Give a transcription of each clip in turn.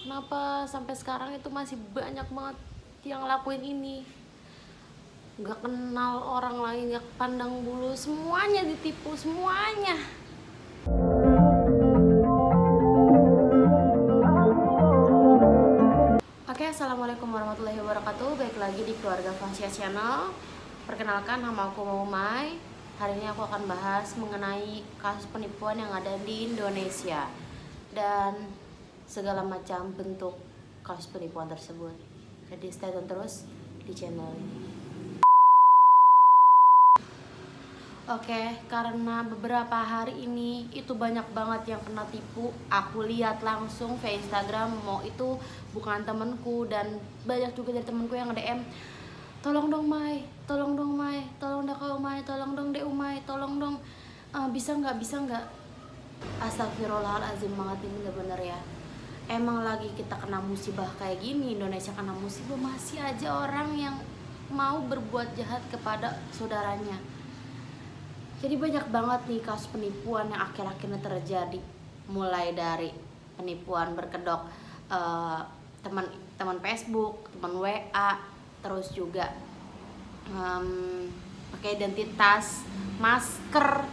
Kenapa sampai sekarang itu masih banyak banget yang ngelakuin ini? Gak kenal orang lain, gak pandang bulu, semuanya ditipu, semuanya. Oke, assalamualaikum warahmatullahi wabarakatuh. Baik lagi di Keluarga Fasya Channel. Perkenalkan, nama aku Maumai. Hari ini aku akan bahas mengenai kasus penipuan yang ada di Indonesia dan segala macam bentuk kasus penipuan tersebut. Jadi stay tune terus di channel ini. Oke, karena beberapa hari ini itu banyak banget yang kena tipu. Aku lihat langsung via Instagram, mau itu bukan temenku dan banyak juga dari temenku yang nge-DM, tolong dong Mai, tolong dong Mai, tolong dong Kak Umay, tolong dong Dek Umay, tolong dong, bisa nggak, bisa nggak. Astagfirullahaladzim banget, ini bener-bener ya. Emang lagi kita kena musibah kayak gini, Indonesia kena musibah, masih aja orang yang mau berbuat jahat kepada saudaranya. Jadi banyak banget nih kasus penipuan yang akhir-akhirnya terjadi. Mulai dari penipuan berkedok teman Facebook, teman WA, terus juga pakai identitas, masker.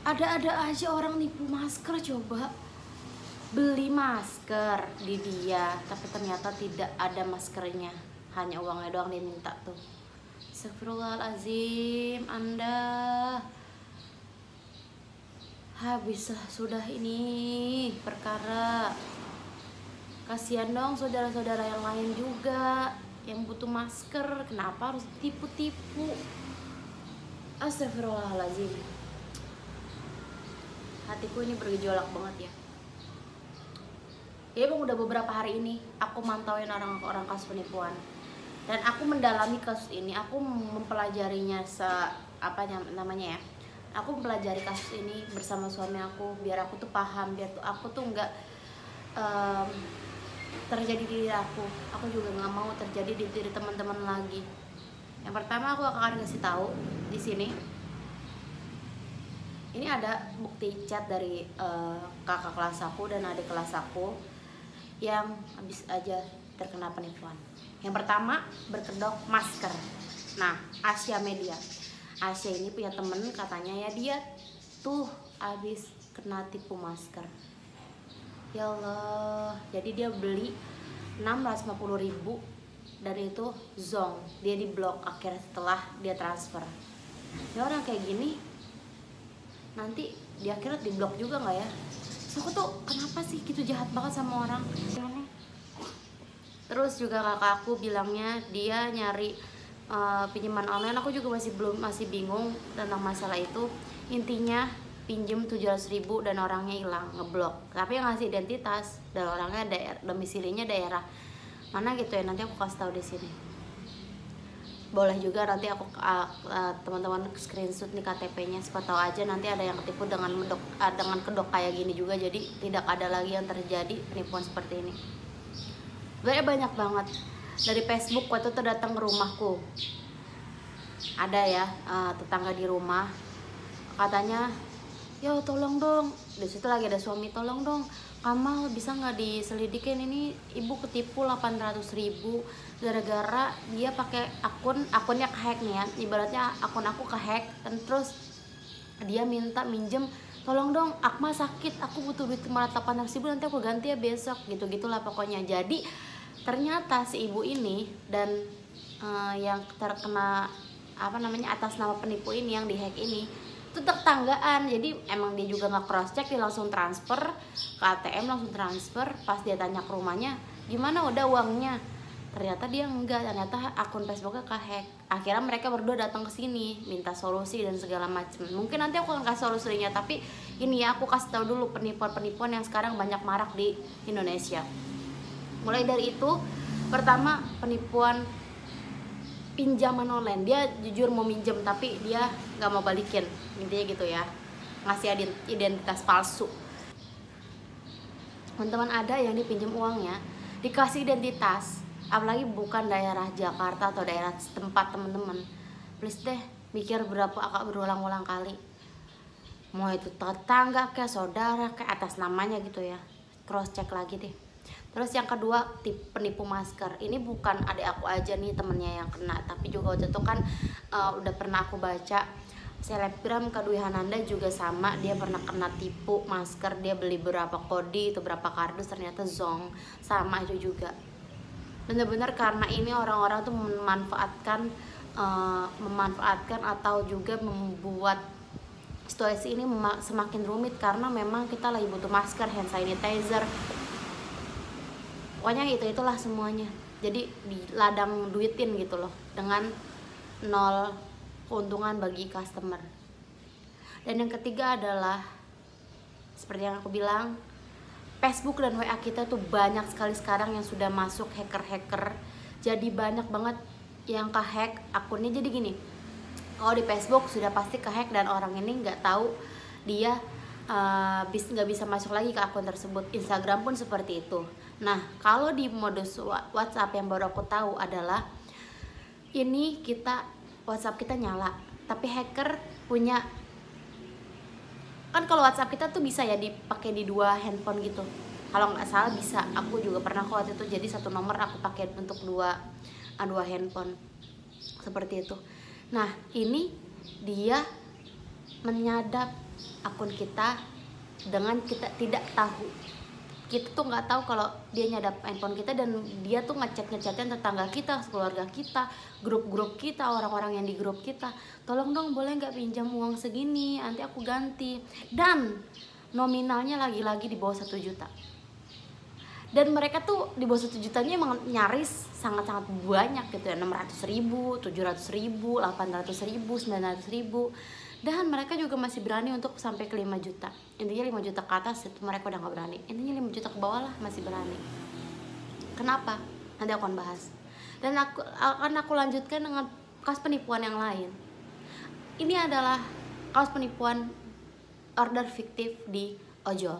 Ada aja orang nipu masker, coba beli masker di dia, tapi ternyata tidak ada maskernya, hanya uangnya doang diminta tuh. Astagfirullahaladzim, Anda habis sudah ini perkara. Kasihan dong saudara-saudara yang lain juga yang butuh masker, kenapa harus tipu-tipu? Astagfirullahaladzim, hatiku ini bergejolak banget ya. Ya bang, udah beberapa hari ini aku mantauin orang-orang kasus penipuan dan aku mendalami kasus ini. Aku mempelajarinya namanya ya. Aku mempelajari kasus ini bersama suami aku biar aku tuh paham, biar tuh aku tuh nggak terjadi di diri aku. Aku juga nggak mau terjadi di diri teman-teman lagi. Yang pertama aku akan kasih tahu di sini. Ini ada bukti chat dari kakak kelas aku dan adik kelas aku yang habis aja terkena penipuan. Yang pertama, berkedok masker. Nah, Asia Media. Asia ini punya temen, katanya ya dia tuh habis kena tipu masker. Ya Allah, jadi dia beli 650.000 dan itu zonk. Dia diblok akhirnya setelah dia transfer. Ya orang kayak gini nanti di akhirat diblok juga nggak ya? So, aku tuh kenapa sih gitu jahat banget sama orang. Terus juga kakak aku bilangnya dia nyari pinjaman online. Aku juga masih bingung tentang masalah itu. Intinya pinjem 700.000 dan orangnya hilang, ngeblok. Tapi yang ngasih identitas dan orangnya domisilinya daerah mana gitu ya, nanti aku kasih tahu di sini. Boleh juga nanti aku teman-teman screenshot nih KTP-nya, siapa tahu aja nanti ada yang ketipu dengan kedok kayak gini juga, jadi tidak ada lagi yang terjadi penipuan seperti ini. Sebenarnya banyak banget dari Facebook. Waktu itu datang ke rumahku, ada ya tetangga di rumah, katanya, yo tolong dong, di situ lagi ada suami, tolong dong Kamal, bisa nggak diselidikin ini ibu ketipu 800.000 gara-gara dia pakai akunnya kehack nih ya, ibaratnya akun aku kehack, dan terus dia minta minjem, tolong dong Akmal sakit, aku butuh duit 800.000, nanti aku ganti ya besok, gitu-gitulah pokoknya. Jadi ternyata si ibu ini dan yang terkena atas nama penipu ini, yang dihack ini itu tetanggaan. Jadi emang dia juga nggak cross check, dia langsung transfer ke ATM, langsung transfer. Pas dia tanya ke rumahnya, gimana udah uangnya, ternyata dia enggak, ternyata akun Facebooknya kehack. Akhirnya mereka berdua datang ke sini minta solusi dan segala macam. Mungkin nanti aku akan kasih solusinya, tapi ini ya aku kasih tahu dulu penipuan-penipuan yang sekarang banyak marak di Indonesia. Mulai dari itu, pertama penipuan pinjaman online. Dia jujur mau minjem tapi dia nggak mau balikin, intinya gitu ya, ngasih identitas palsu. Teman-teman ada yang dipinjam uangnya dikasih identitas, apalagi bukan daerah Jakarta atau daerah setempat teman-teman. Please deh, mikir berulang-ulang kali, mau itu tetangga kayak saudara kayak atas namanya gitu ya, cross check lagi deh. Terus yang kedua, penipu masker. Ini bukan adik aku aja nih temennya yang kena, tapi juga waktu itu kan udah pernah aku baca selebgram Kak Dwi Hananda juga sama, dia pernah kena tipu masker. Dia beli berapa kodi, itu berapa kardus, ternyata zonk. Sama itu juga. Bener-bener karena ini orang-orang tuh memanfaatkan atau juga membuat situasi ini semakin rumit, karena memang kita lagi butuh masker, hand sanitizer, pokoknya itulah semuanya. Jadi di ladang duitin gitu loh, dengan nol keuntungan bagi customer. Dan yang ketiga adalah seperti yang aku bilang, Facebook dan WA kita tuh banyak sekali sekarang yang sudah masuk hacker-hacker. Jadi banyak banget yang kehack akunnya. Jadi gini, kalau di Facebook sudah pasti kehack dan orang ini nggak tahu dia nggak bisa masuk lagi ke akun tersebut. Instagram pun seperti itu. Nah, kalau di modus WhatsApp yang baru aku tahu adalah ini, WhatsApp kita nyala, tapi hacker punya, kan kalau WhatsApp kita tuh bisa ya dipakai di 2 handphone gitu. Kalau nggak salah bisa. Aku juga pernah kok waktu itu, jadi 1 nomor aku pakai untuk dua handphone seperti itu. Nah, ini dia menyadap akun kita dengan kita tidak tahu. Kita tuh nggak tahu kalau dia nyadap handphone kita, dan dia tuh ngechatin tetangga kita, keluarga kita, grup-grup kita, orang-orang yang di grup kita, tolong dong boleh nggak pinjam uang segini, nanti aku ganti. Dan nominalnya lagi-lagi di bawah 1 juta. Dan mereka tuh di bawah 1 jutanya emang nyaris sangat-sangat banyak gitu ya, 600.000, 700.000, 800.000, 900.000. Dan mereka juga masih berani untuk sampai ke 5 juta. Intinya 5 juta ke atas itu mereka udah gak berani. Intinya 5 juta ke bawah lah masih berani. Kenapa? Nanti aku akan bahas. Dan aku lanjutkan dengan kasus penipuan yang lain. Ini adalah kasus penipuan order fiktif di ojol.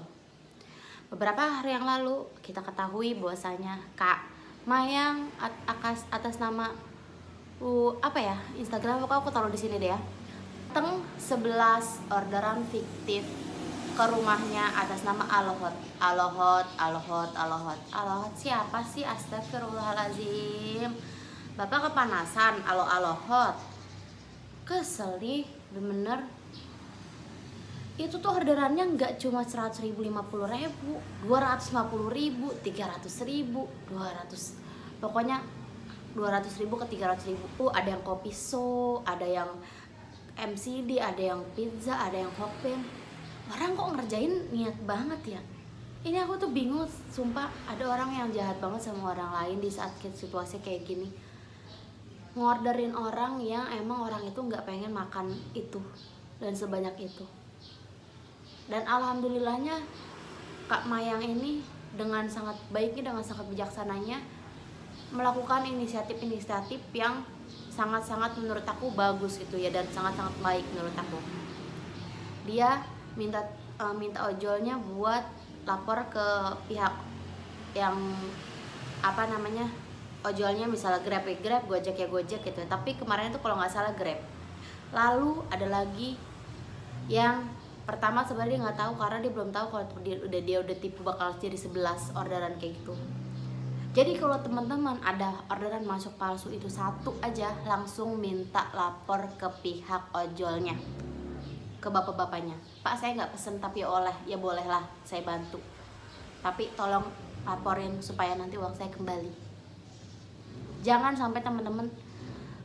Beberapa hari yang lalu kita ketahui bahwasanya Kak Mayang atas nama Instagram aku taruh di sini deh ya. Datang 11 orderan fiktif ke rumahnya atas nama Alohot. Alohot siapa sih? Astagfirullahaladzim. Bapak kepanasan, Alohot. Kesel nih, bener. Itu tuh orderannya nggak cuma 100.000, 50.000, 250.000, 300.000, 200, pokoknya 200.000 ke 300.000. Ada yang kopi so, ada yang MCD, ada yang pizza, ada yang hokben. Orang kok ngerjain niat banget ya. Ini aku tuh bingung, sumpah. Ada orang yang jahat banget sama orang lain di saat situasi kayak gini. Ngorderin orang yang emang orang itu nggak pengen makan itu dan sebanyak itu. Dan alhamdulillahnya Kak Mayang ini dengan sangat baiknya, dengan sangat bijaksananya melakukan inisiatif yang sangat-sangat menurut aku bagus gitu ya, dan sangat-sangat baik menurut aku. Dia minta ojolnya buat lapor ke pihak yang ojolnya, misalnya Grab, Gojek gitu. Tapi kemarin itu kalau nggak salah Grab. Lalu ada lagi yang pertama sebenarnya dia nggak tahu, karena dia belum tahu kalau dia udah tipu bakal jadi 11 orderan kayak gitu. Jadi kalau teman-teman ada orderan masuk palsu itu 1 aja, langsung minta lapor ke pihak ojolnya, ke bapak-bapaknya. Pak, saya nggak pesen tapi ya bolehlah saya bantu, tapi tolong laporin supaya nanti uang saya kembali. Jangan sampai teman-teman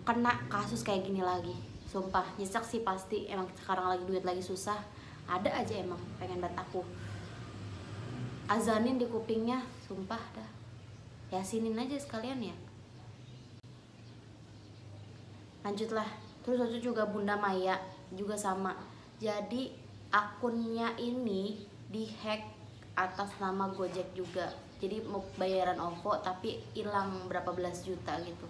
kena kasus kayak gini lagi. Sumpah nyesek sih pasti, emang sekarang lagi duit lagi susah. Ada aja emang pengen banget aku azanin di kupingnya, sumpah dah. Yasinin aja sekalian ya. Lanjutlah. Terus itu juga Bunda Maya juga sama. Jadi akunnya ini dihack atas nama Gojek juga. Jadi mau bayaran OVO tapi hilang berapa belas juta gitu.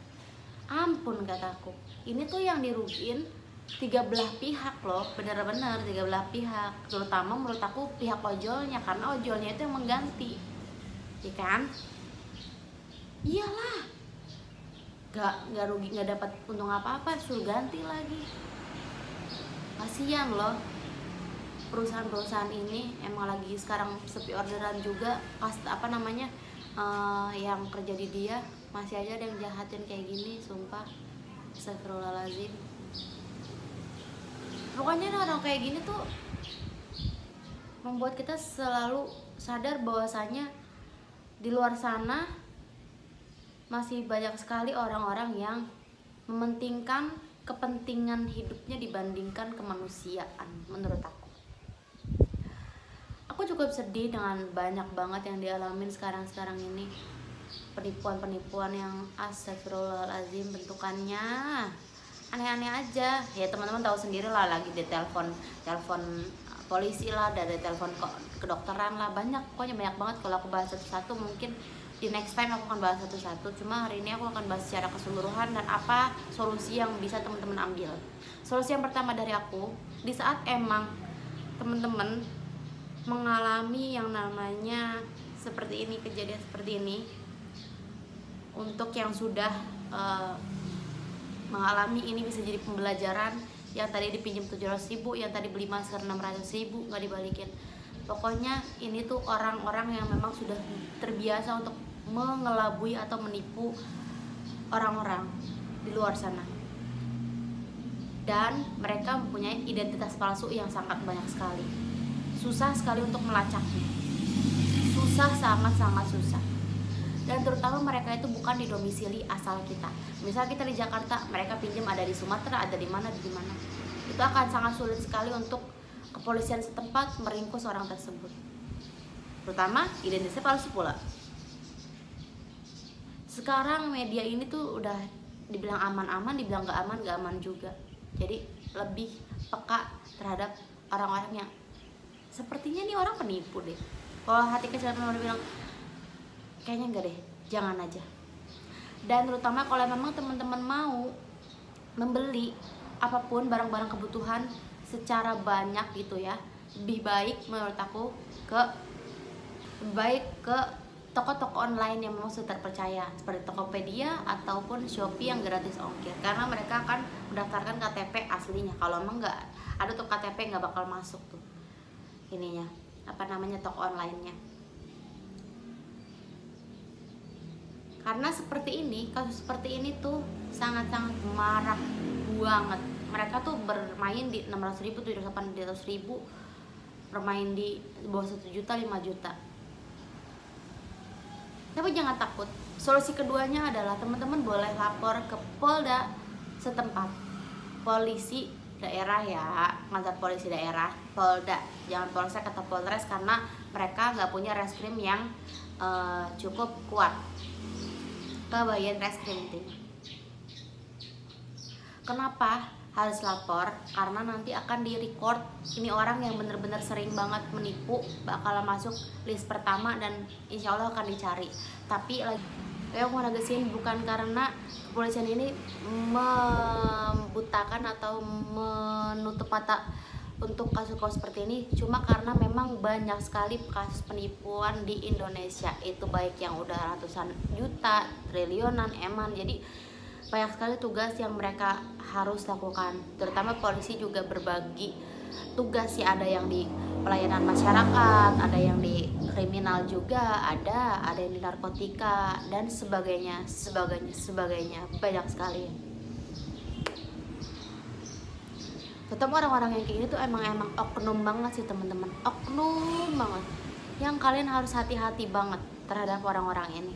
Ampun kataku. Ini tuh yang dirugiin 3 belah pihak loh, bener-bener 3 belah pihak. Terutama menurut aku pihak ojolnya, karena ojolnya itu yang mengganti, ya kan? Iyalah, nggak rugi, nggak dapat untung apa-apa, suruh ganti lagi. Kasian loh, perusahaan-perusahaan ini emang lagi sekarang sepi orderan juga. yang kerja di dia masih aja ada yang jahatin kayak gini, sumpah. Astagfirullahaladzim. Pokoknya orang kayak gini tuh membuat kita selalu sadar bahwasanya di luar sana masih banyak sekali orang-orang yang mementingkan kepentingan hidupnya dibandingkan kemanusiaan. Menurut aku cukup sedih dengan banyak banget yang dialamin sekarang ini, penipuan-penipuan yang astagfirullahaladzim bentukannya aneh-aneh aja. Ya teman-teman tahu sendiri lah, lagi di telepon polisi lah, dari telepon kedokteran lah, banyak, pokoknya banyak banget. Kalau aku bahas satu-satu mungkin di next time aku akan bahas satu-satu, cuma hari ini aku akan bahas secara keseluruhan dan apa solusi yang bisa teman-teman ambil. Solusi yang pertama dari aku, di saat emang teman-teman mengalami yang namanya seperti ini, kejadian seperti ini, untuk yang sudah mengalami ini bisa jadi pembelajaran. Yang tadi dipinjam 700.000, yang tadi beli masker 600.000 nggak dibalikin. Pokoknya ini tuh orang-orang yang memang sudah terbiasa untuk mengelabui atau menipu orang-orang di luar sana, dan mereka mempunyai identitas palsu yang sangat banyak sekali. Susah sekali untuk melacaknya, sangat susah. Dan terutama mereka itu bukan di domisili asal kita. Misal kita di Jakarta, mereka pinjam ada di Sumatera, ada di mana. Itu akan sangat sulit sekali untuk kepolisian setempat meringkus orang tersebut. Terutama identitasnya palsu pula. Sekarang media ini tuh udah dibilang aman-aman, dibilang gak aman juga. Jadi lebih peka terhadap orang-orang yang sepertinya nih orang penipu deh. Kalau hati kecil udah bilang kayaknya enggak deh, jangan aja. Dan terutama kalau memang teman-teman mau membeli apapun barang-barang kebutuhan secara banyak gitu ya, lebih baik menurut aku ke toko-toko online yang memang sudah terpercaya seperti Tokopedia ataupun Shopee yang gratis ongkir, karena mereka akan mendaftarkan KTP aslinya. Kalau emang nggak ada tuh KTP, nggak bakal masuk tuh ininya, toko online-nya. Karena kasus seperti ini tuh sangat-sangat marak banget. Mereka tuh bermain di 600.000, 700.000, bermain di bawah 1 juta, 5 juta. Tapi jangan takut. Solusi keduanya adalah teman-teman boleh lapor ke Polda setempat, polisi daerah ya, kantor polisi daerah, Polda, jangan Polsek atau Polres, karena mereka nggak punya reskrim yang cukup kuat ke bagian reskrim intinya. Kenapa harus lapor? Karena nanti akan di-record ini orang yang bener-bener sering banget menipu, bakal masuk list pertama dan insya Allah akan dicari. Tapi lagi aku mau negesin, bukan karena kepolisian ini membutakan atau menutup mata untuk kasus-kasus seperti ini, cuma karena memang banyak sekali kasus penipuan di Indonesia, itu baik yang udah ratusan juta, triliunan, Jadi banyak sekali tugas yang mereka harus lakukan. Terutama polisi juga berbagi tugas sih, ada yang di pelayanan masyarakat, ada yang di kriminal juga, ada yang di narkotika dan sebagainya, banyak sekali. Ketemu orang-orang yang kayak gini tuh emang oknum banget sih teman-teman, oknum banget, yang kalian harus hati-hati banget terhadap orang-orang ini.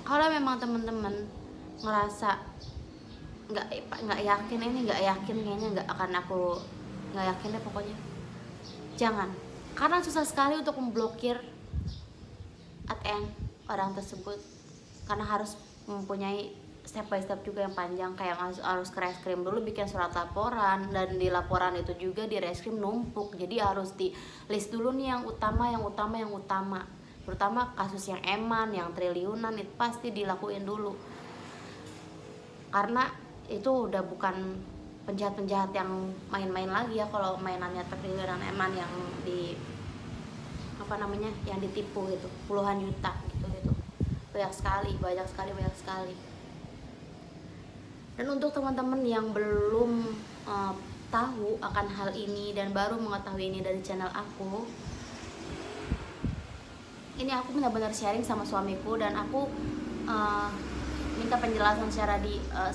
Kalau memang teman-teman ngerasa nggak yakin kayaknya nggak akan, aku nggak yakin deh pokoknya, jangan, karena susah sekali untuk memblokir ATM orang tersebut, karena harus mempunyai step by step juga yang panjang, kayak harus ke reskrim dulu bikin surat laporan, dan di laporan itu juga di reskrim numpuk, jadi harus di list dulu nih yang utama, terutama kasus yang eman, yang triliunan, itu pasti dilakuin dulu, karena itu udah bukan penjahat-penjahat yang main-main lagi ya. Kalau mainannya triliunan eman yang yang ditipu gitu, puluhan juta gitu, banyak sekali. Dan untuk teman-teman yang belum tahu akan hal ini dan baru mengetahui ini dari channel aku ini aku benar-benar sharing sama suamiku, dan aku minta penjelasan secara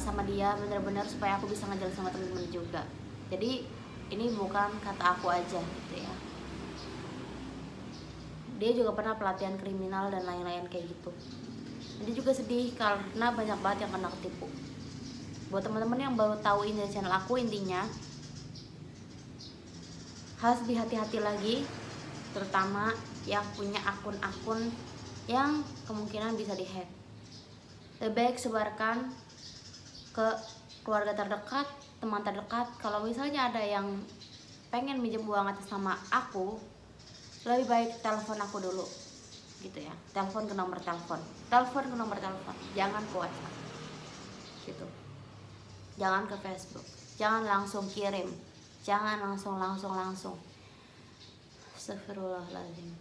sama dia benar-benar supaya aku bisa ngejelasin sama temen-temen juga. Jadi ini bukan kata aku aja gitu ya. Dia juga pernah pelatihan kriminal dan lain-lain kayak gitu. Dia juga sedih karena banyak banget yang kena ketipu. Buat teman-teman yang baru tahu ini dari channel aku, intinya harus lebih hati-hati lagi, terutama yang punya akun-akun yang kemungkinan bisa dihack. Lebih baik sebarkan ke keluarga terdekat, teman terdekat. Kalau misalnya ada yang pengen minjem uang atas nama aku, lebih baik telepon aku dulu gitu ya. Telepon ke nomor telepon, jangan ke WhatsApp gitu, jangan ke Facebook, jangan langsung kirim, jangan langsung. Astagfirullahaladzim.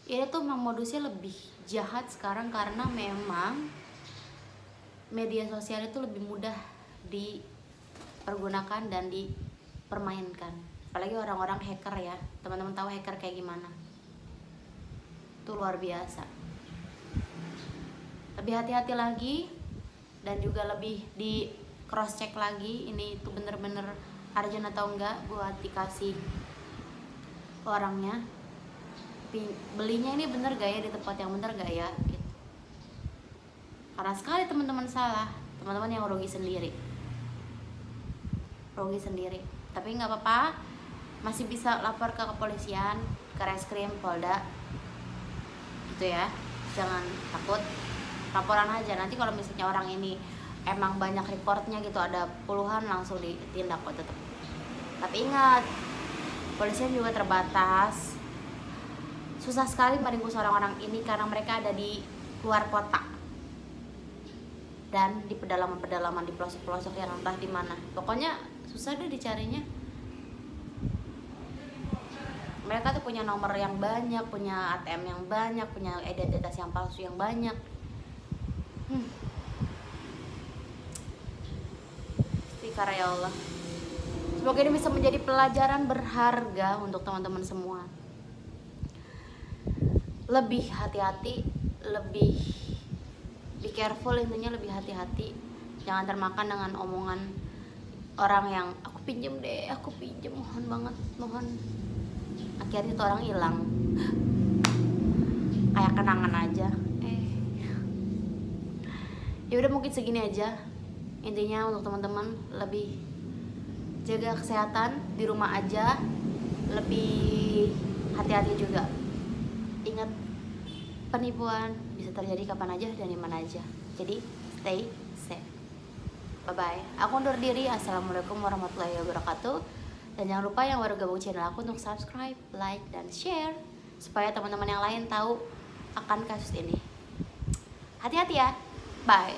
Ini tuh memang modusnya lebih jahat sekarang karena memang media sosial itu lebih mudah dipergunakan dan dipermainkan. Apalagi orang-orang hacker ya. Teman-teman tahu hacker kayak gimana? Itu luar biasa. Lebih hati-hati lagi, dan juga lebih di cross check lagi ini itu bener-bener urgent atau enggak buat dikasih orangnya. Belinya ini bener gak ya, di tempat yang bener gak ya gitu. Karena sekali teman-teman salah, teman-teman yang rugi sendiri. Tapi nggak apa-apa, masih bisa lapor ke kepolisian, ke reskrim, Polda gitu ya. Jangan takut, laporan aja. Nanti kalau misalnya orang ini emang banyak reportnya gitu, ada puluhan, langsung ditindak kok tetap. Tapi ingat, kepolisian juga terbatas. Susah sekali meringkus orang-orang ini karena mereka ada di luar kota dan di pedalaman-pedalaman, di pelosok-pelosok yang entah di mana. Pokoknya susah deh dicarinya. Mereka tuh punya nomor yang banyak, punya ATM yang banyak, punya identitas yang palsu yang banyak. Istighfar ya Allah. Semoga ini bisa menjadi pelajaran berharga untuk teman-teman semua. Lebih hati-hati, lebih be careful, intinya lebih hati-hati. Jangan termakan dengan omongan orang yang aku pinjem, mohon banget, mohon. Akhirnya tuh orang hilang kayak kenangan aja. Ya udah, mungkin segini aja. Intinya untuk teman-teman, lebih jaga kesehatan di rumah aja, lebih hati-hati juga. Ingat, penipuan bisa terjadi kapan aja dan di mana aja. Jadi stay safe. Bye bye. Aku undur diri. Assalamualaikum warahmatullahi wabarakatuh. Dan jangan lupa yang baru gabung channel aku untuk subscribe, like, dan share supaya teman-teman yang lain tahu akan kasus ini. Hati-hati ya. Bye.